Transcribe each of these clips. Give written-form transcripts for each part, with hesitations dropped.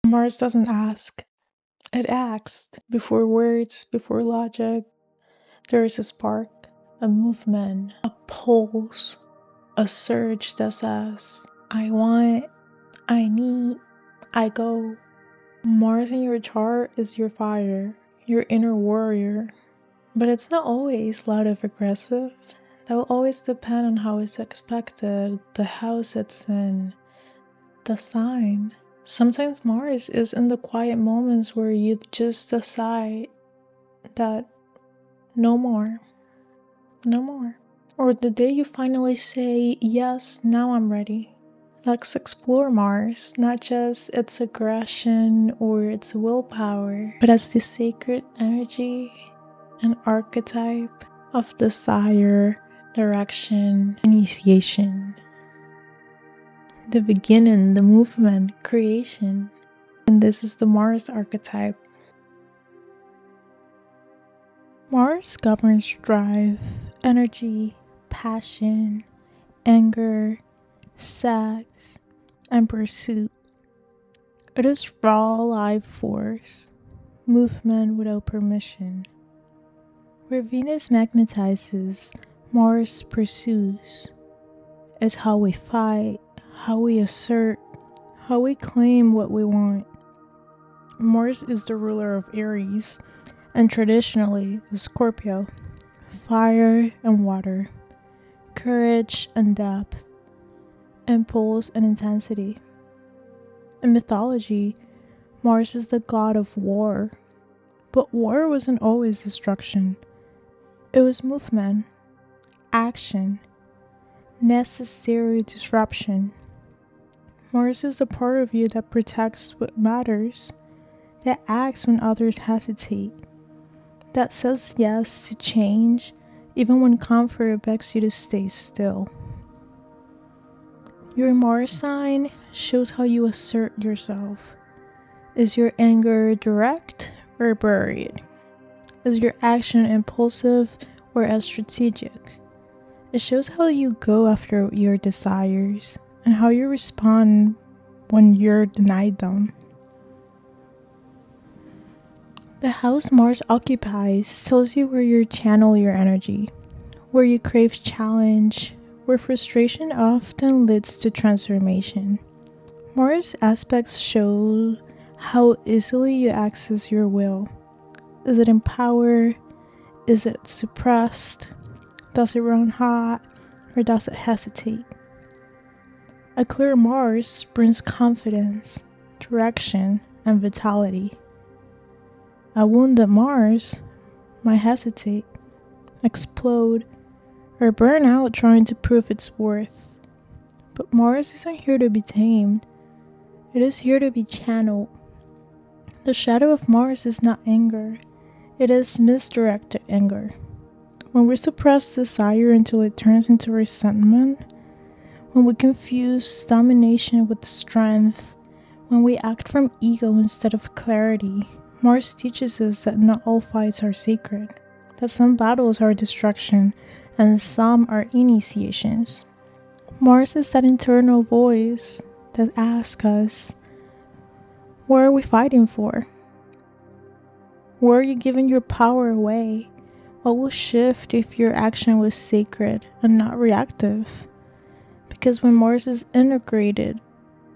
Mars doesn't ask, it acts. Before words, before logic, there is a spark, a movement, a pulse, a surge that says, I want, I need, I go. Mars in your chart is your fire, your inner warrior. But it's not always loud or aggressive. That will always depend on how it's expected, the house it's in, the sign. Sometimes Mars is in the quiet moments where you just decide that no more, no more. Or the day you finally say, yes, now I'm ready. Let's explore Mars, not just its aggression or its willpower, but as the sacred energy, an archetype of desire, direction, initiation. The beginning, the movement, creation. And this is the Mars archetype. Mars governs drive, energy, passion, anger, sex, and pursuit. It is raw life force, movement without permission. Where Venus magnetizes, Mars pursues. It's how we fight, how we assert, how we claim what we want. Mars is the ruler of Aries, and traditionally the Scorpio, fire and water, courage and depth, impulse and intensity. In mythology, Mars is the god of war, but war wasn't always destruction. It was movement, action, necessary disruption. Mars is the part of you that protects what matters, that acts when others hesitate, that says yes to change even when comfort begs you to stay still. Your Mars sign shows how you assert yourself. Is your anger direct or buried? Is your action impulsive or as strategic? It shows how you go after your desires and how you respond when you're denied them. The house Mars occupies tells you where you channel your energy, where you crave challenge, where frustration often leads to transformation. Mars aspects show how easily you access your will. Is it in power? Is it suppressed? Does it run hot? Or does it hesitate? A clear Mars brings confidence, direction, and vitality. A wounded Mars might hesitate, explode, or burn out trying to prove its worth. But Mars isn't here to be tamed. It is here to be channeled. The shadow of Mars is not anger. It is misdirected anger. When we suppress desire until it turns into resentment, when we confuse domination with strength, when we act from ego instead of clarity, Mars teaches us that not all fights are sacred, that some battles are destruction and some are initiations. Mars is that internal voice that asks us, what are we fighting for? Where are you giving your power away? What will shift if your action was sacred and not reactive? Because when Mars is integrated,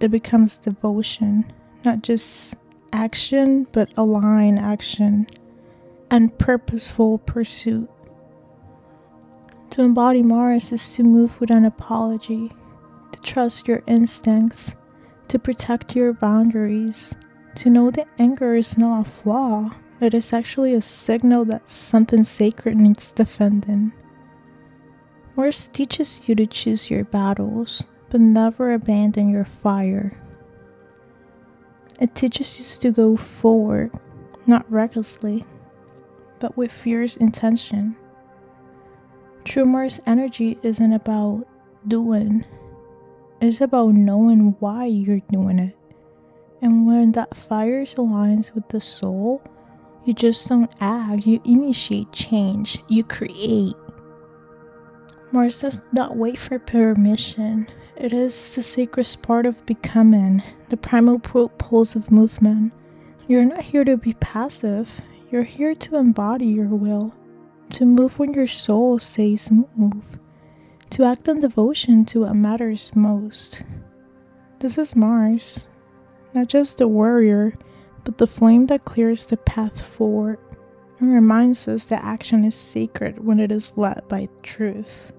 it becomes devotion, not just action, but aligned action and purposeful pursuit. To embody Mars is to move without apology, to trust your instincts, to protect your boundaries, to know that anger is not a flaw. It is actually a signal that something sacred needs defending. Mars teaches you to choose your battles, but never abandon your fire. It teaches you to go forward, not recklessly, but with fierce intention. True Mars energy isn't about doing, it's about knowing why you're doing it. And when that fire aligns with the soul, you just don't act, you initiate change, you create. Mars does not wait for permission, It is the sacred part of becoming, the primal pulse of movement. You're not here to be passive, you're here to embody your will, to move when your soul says move, to act in devotion to what matters most. This is Mars, not just the warrior, but the flame that clears the path forward and reminds us that action is sacred when it is led by truth.